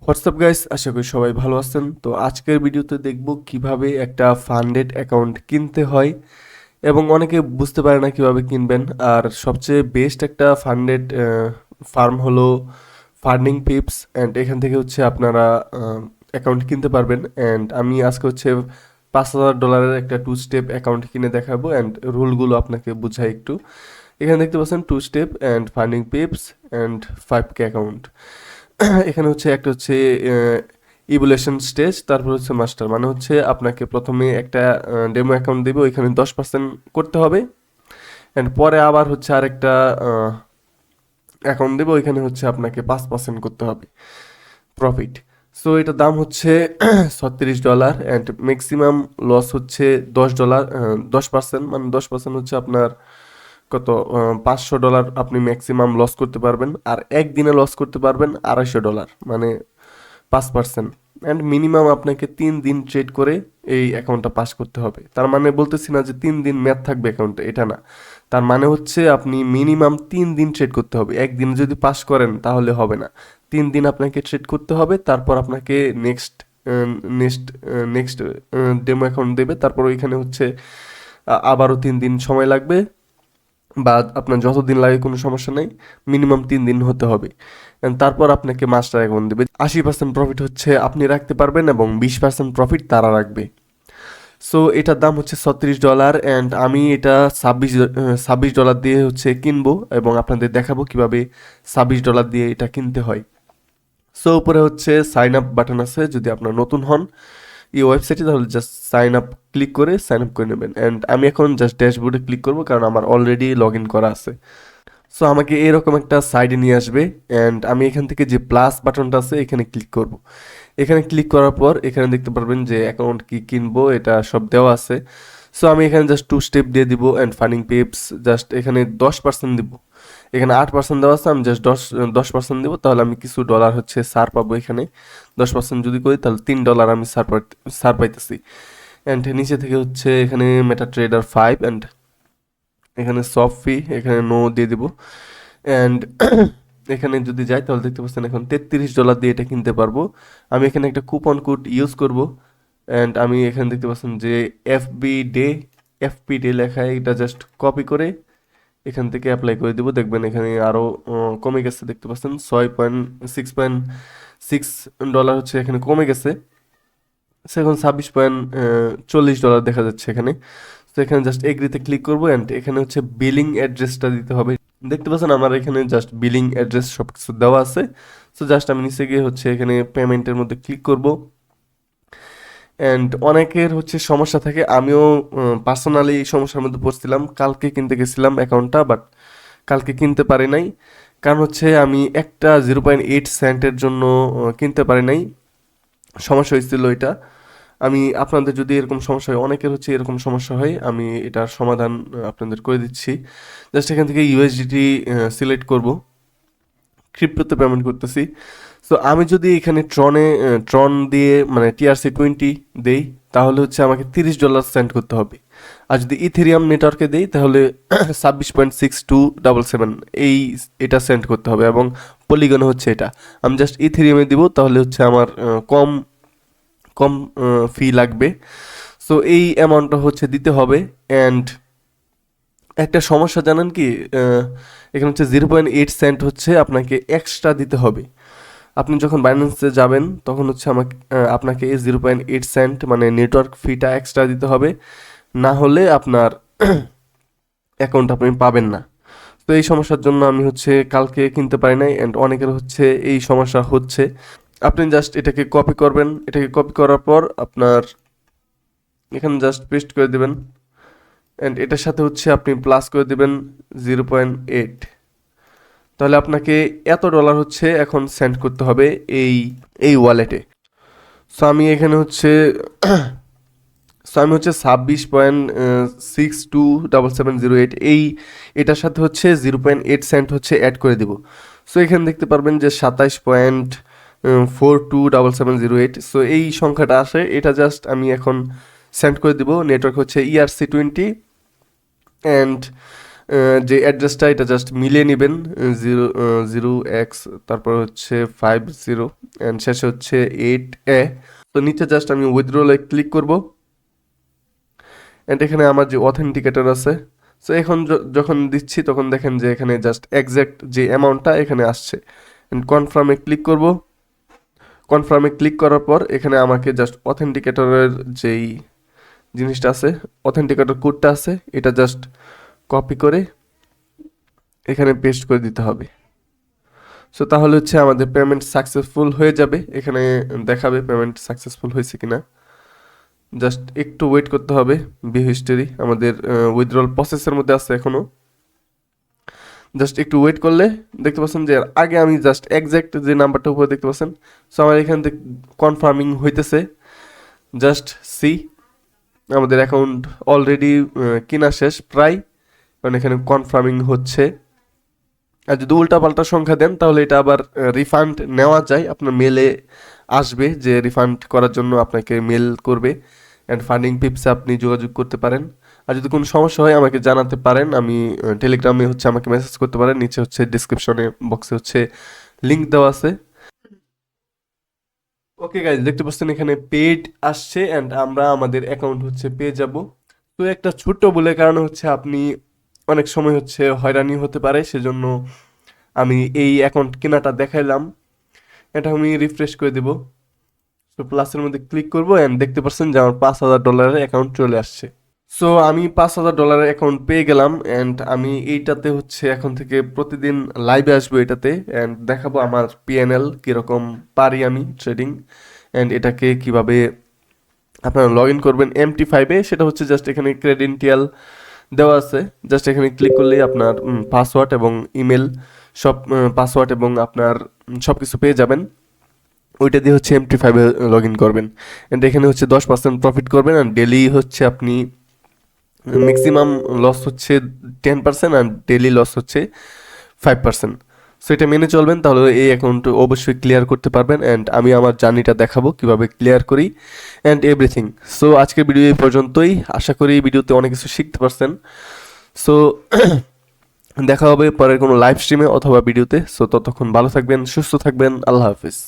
WhatsApp guys, আশা করি সবাই ভালো আছেন। তো আজকের ভিডিওতে দেখব কিভাবে একটা ফান্ডেড অ্যাকাউন্ট কিনতে হয় এবং অনেকে বুঝতে পারে না কিভাবে কিনবেন। আর সবচেয়ে বেস্ট একটা ফান্ডেড ফার্ম হলো ফান্ডিং পিপস, অ্যান্ড এখান থেকে হচ্ছে আপনারা অ্যাকাউন্ট কিনতে পারবেন। অ্যান্ড আমি আজকে হচ্ছে $5,000 একটা 2 স্টেপ অ্যাকাউন্ট কিনে দেখাবো, অ্যান্ড রুলগুলো আপনাকে বুঝাই একটু। এখানে দেখতে পাচ্ছেন 2 step and funding pips and 5K account. এখানে হচ্ছে একটা হচ্ছে ইভ্যালুয়েশন স্টেজ, তারপর হচ্ছে মাস্টার। মানে হচ্ছে আপনাকে প্রথমে একটা ডেমো অ্যাকাউন্ট দেবে, ওইখানে 10% করতে হবে, অ্যান্ড পরে আবার হচ্ছে আরেকটা অ্যাকাউন্ট দেবে, ওইখানে হচ্ছে আপনাকে 5% করতে হবে প্রফিট। সো এটার দাম হচ্ছে $36, অ্যান্ড ম্যাক্সিমাম লস হচ্ছে $10। 10%, মানে 10% হচ্ছে আপনার কত, $500 আপনি ম্যাক্সিমাম লস করতে পারবেন। আর একদিনে লস করতে পারবেন $250, মানে 5%। অ্যান্ড মিনিমাম আপনাকে 3 দিন ট্রেড করে এই অ্যাকাউন্টটা পাস করতে হবে। তার মানে বলতেছি না যে 3 দিন ম্যাথ থাকবে অ্যাকাউন্টে, এটা না। তার মানে হচ্ছে আপনি মিনিমাম 3 দিন ট্রেড করতে হবে। একদিনে যদি পাস করেন তাহলে হবে না, 3 দিন আপনাকে ট্রেড করতে হবে। তারপর আপনাকে next next next demo account দেবে, তারপর ওইখানে হচ্ছে আবারও 3 দিন সময় লাগবে, বা আপনার যতদিন লাগে কোনো সমস্যা নেই, মিনিমাম 3 দিন হতে হবে। And তারপর আপনাকে মাস্টার অ্যাকাউন্ট দেবে। 80% প্রফিট হচ্ছে আপনি রাখতে পারবেন এবং 20% প্রফিট তারা রাখবে। সো এটার দাম হচ্ছে $36, অ্যান্ড আমি এটা $26 দিয়ে হচ্ছে কিনবো এবং আপনাদের দেখাবো কিভাবে $26 দিয়ে এটা কিনতে হয়। সো উপরে হচ্ছে সাইন আপ বাটন আছে, যদি আপনার নতুন হন এই ওয়েবসাইটে, তাহলে জাস্ট সাইন আপ ক্লিক করে সাইন আপ করে নেবেন। অ্যান্ড আমি এখন জাস্ট ড্যাশবোর্ডে ক্লিক করবো, কারণ আমার অলরেডি লগ ইন করা আছে। সো আমাকে এরকম একটা সাইডে নিয়ে আসবে, অ্যান্ড আমি এখান থেকে যে প্লাস বাটনটা আছে এখানে ক্লিক করব। এখানে ক্লিক করার পর এখানে দেখতে পারবেন যে অ্যাকাউন্ট কি কিনবো এটা সব দেওয়া আছে। সো আমি এখানে জাস্ট 2 স্টেপ দিয়ে দিব, অ্যান্ড ফান্ডিং পেপস জাস্ট এখানে 10% দিব। এখানে 8% দেওয়া আছে, আমি জাস্ট 10% দিব, তাহলে আমি কিছু ডলার হচ্ছে সার পাবো। এখানে 10% যদি করি তাহলে $3 আমি সার পাইতেছি। অ্যান্ড নিচে থেকে হচ্ছে এখানে মেটা ট্রেডার 5, অ্যান্ড এখানে সফট ফি এখানে নো দিয়ে দিব। অ্যান্ড এখানে যদি যাই তাহলে দেখতে পাচ্ছেন এখন $33 দিয়ে এটা কিনতে পারবো। আমি এখানে একটা কুপন কোড ইউজ করব, অ্যান্ড আমি এখানে দেখতে পাচ্ছেন যে এফপি ডে লেখা, এটা জাস্ট কপি করে এখান থেকে অ্যাপ্লাই করে দিব। দেখবেন এখানে আরও কমে গেছে, দেখতে পাচ্ছেন $6.6 হচ্ছে এখানে কমে গেছে। সো এখন $26.40 দেখা যাচ্ছে এখানে। তো এখানে জাস্ট এগ্রিতে ক্লিক করবো, অ্যান্ড এখানে হচ্ছে বিলিং অ্যাড্রেসটা দিতে হবে। দেখতে পাচ্ছেন আমার এখানে জাস্ট বিলিং অ্যাড্রেস সব কিছু দেওয়া আছে। সো জাস্ট আমি নিচে গিয়ে হচ্ছে এখানে পেমেন্টের মধ্যে ক্লিক করব। অ্যান্ড অনেকের হচ্ছে সমস্যা থাকে, আমিও পার্সোনালি এই সমস্যার মধ্যে পড়ছিলাম। কালকে কিনতে গেছিলাম অ্যাকাউন্টটা, বাট কালকে কিনতে পারি নাই। কারণ হচ্ছে আমি একটা 0.8 সেন্টের জন্য কিনতে পারি নাই, সমস্যা হয়েছিল এটা। আমি আপনাদের যদি এরকম সমস্যা হয়, অনেকের হচ্ছে এরকম সমস্যা হয়, আমি এটার সমাধান আপনাদের করে দিচ্ছি। জাস্ট এখান থেকে ইউএসডিটি সিলেক্ট করব, ক্রিপ্টোতে পেমেন্ট করতেছি। সো আমি যদি এখানে ট্রন দিয়ে মানে TRC20 দেই, তাহলে হচ্ছে আমাকে $30 সেন্ড করতে হবে। আর যদি ইথেরিয়াম নেটওয়ার্কে দেই তাহলে 26.6277 এটা সেন্ড করতে হবে, এবং পলিগনে হচ্ছে এটা। আমি জাস্ট ইথেরিয়ামে দিব, তাহলে হচ্ছে আমার কম কম ফি লাগবে। সো এই অ্যামাউন্টটা হচ্ছে দিতে হবে। অ্যান্ড একটা সমস্যা জানেন কি, এখানে হচ্ছে 0.8 সেন্ট হচ্ছে আপনাকে এক্সট্রা দিতে হবে। আপনি যখন বাইন্যান্সে যাবেন তখন হচ্ছে আপনাকে 0.8 সেন্ট মানে নেটওয়ার্ক ফিটা এক্সট্রা দিতে হবে, না হলে আপনার অ্যাকাউন্ট আপনি পাবেন না। তো এই সমস্যার জন্য আমি হচ্ছে কালকে কিনতে পারি নাই, অ্যান্ড অনেকের হচ্ছে এই সমস্যা হচ্ছে। আপনি জাস্ট এটাকে কপি করবেন, এটাকে কপি করার পর আপনার এখানে জাস্ট পেস্ট করে দেবেন, অ্যান্ড এটার সাথে হচ্ছে আপনি প্লাস করে দেবেন 0.8। তাহলে আপনাকে এত ডলার হচ্ছে এখন সেন্ড করতে হবে এই এই ওয়ালেটে। সো আমি এখানে হচ্ছে সো আমি হচ্ছে 26.627708 এটার সাথে হচ্ছে 0.8 সেন্ট হচ্ছে অ্যাড করে দিব। সো এখানে দেখতে পারবেন যে 27.427708। সো এই সংখ্যাটা আসে, এটা জাস্ট আমি এখন সেন্ড করে দিব। নেটওয়ার্ক হচ্ছে ERC20, অ্যান্ড যে অ্যাড্রেসটা এটা জাস্ট মিলিয়ে নেবেন 0x তারপর হচ্ছে 50 অ্যান্ড শেষে হচ্ছে 8A। তো নিচে জাস্ট আমি উইথড্রলে ক্লিক করব অ্যান্ড এখানে আমার যে অথেন্টিকেটর আছে, সো এখন যখন দিচ্ছি তখন দেখেন যে এখানে জাস্ট এক্স্যাক্ট যে অ্যামাউন্টটা এখানে আসছে। অ্যান্ড কনফার্মে ক্লিক করব। কনফার্মে ক্লিক করার পর এখানে আমাকে জাস্ট অথেন্টিকেটরের যেই জিনিসটা আছে, অথেন্টিকেটর কোডটা আছে, এটা জাস্ট কপি করে এখানে পেস্ট করে দিতে হবে। সো তাহলে হচ্ছে আমাদের পেমেন্ট সাকসেসফুল হয়ে যাবে। এখানে দেখাবে পেমেন্ট সাকসেসফুল হয়েছে কিনা। জাস্ট একটু ওয়েট করতে হবে। বি হিস্টোরি আমাদের উইথড্রল প্রসেসের মধ্যে আছে এখনও। জাস্ট একটু ওয়েট করলে দেখতে পাচ্ছেন যে আগে আমি জাস্ট এক্স্যাক্ট যে নাম্বারটা উপরে দেখতে পাচ্ছেন, সো আমার এখান থেকে কনফার্মিং হইতেছে। জাস্ট সি আমাদের অ্যাকাউন্ট অলরেডি কিনা শেষ প্রায়, কারণ এখানে কনফার্মিং হচ্ছে। আর যদি উল্টাপাল্টা সংখ্যা দেন তাহলে এটা আবার রিফান্ড নেওয়া যায়, আপনার মেলে আসবে যে রিফান্ড করার জন্য আপনাকে মেল করবে। অ্যান্ড ফান্ডিং পিপসে আপনি যোগাযোগ করতে পারেন। আর যদি কোনো সমস্যা হয় আমাকে জানাতে পারেন, আমি টেলিগ্রামে হচ্ছে আমাকে মেসেজ করতে পারেন। নিচে হচ্ছে ডিসক্রিপশনে বক্সে হচ্ছে লিঙ্ক দেওয়া আছে। ওকে গাইজ, দেখতে পাচ্ছেন এখানে পেড আসছে অ্যান্ড আমরা আমাদের অ্যাকাউন্ট হচ্ছে পেয়ে যাব। তো একটা ছোট্ট বলে কারণে হচ্ছে আপনি অনেক সময় হচ্ছে হয়রানি হতে পারে, সেজন্য আমি এই অ্যাকাউন্ট কেনাটা দেখাইলাম। এটা আমি রিফ্রেশ করে দেব। তো প্লাসের মধ্যে ক্লিক করব অ্যান্ড দেখতে পাচ্ছেন যে আমার $5,000 অ্যাকাউন্ট চলে আসছে। সো আমি $5,000 অ্যাকাউন্ট পেয়ে গেলাম অ্যান্ড আমি এইটাতে হচ্ছে এখন থেকে প্রতিদিন লাইভে আসবো এটাতে অ্যান্ড দেখাবো আমার পিএনএল কীরকম পারি আমি ট্রেডিং, অ্যান্ড এটাকে কিভাবে আপনারা লগ ইন করবেন MT5-এ। সেটা হচ্ছে জাস্ট এখানে ক্রেডেন্টিয়াল দেওয়া আছে, জাস্ট এখানে ক্লিক করলেই আপনার পাসওয়ার্ড এবং ইমেল সব পাসওয়ার্ড এবং আপনার সব কিছু পেয়ে যাবেন। ওইটা দিয়ে হচ্ছে MT5-এ লগ ইন করবেন অ্যান্ড এখানে হচ্ছে 10% প্রফিট করবেন অ্যান্ড ডেলি হচ্ছে আপনি ম্যাক্সিমাম লস হচ্ছে 10% আর ডেলি লস হচ্ছে 5%। সো এটা মেনে চলবেন, তাহলে এই অ্যাকাউন্ট অবশ্যই ক্লিয়ার করতে পারবেন। অ্যান্ড আমি আমার জার্নিটা দেখাবো কীভাবে ক্লিয়ার করি অ্যান্ড এভরিথিং। সো আজকের ভিডিও এই পর্যন্তই। আশা করি এই ভিডিওতে অনেক কিছু শিখতে পারছেন। সো দেখা হবে পরের কোনো লাইভ স্ট্রিমে অথবা ভিডিওতে। সো ততক্ষণ ভালো থাকবেন, সুস্থ থাকবেন। আল্লাহ হাফিজ।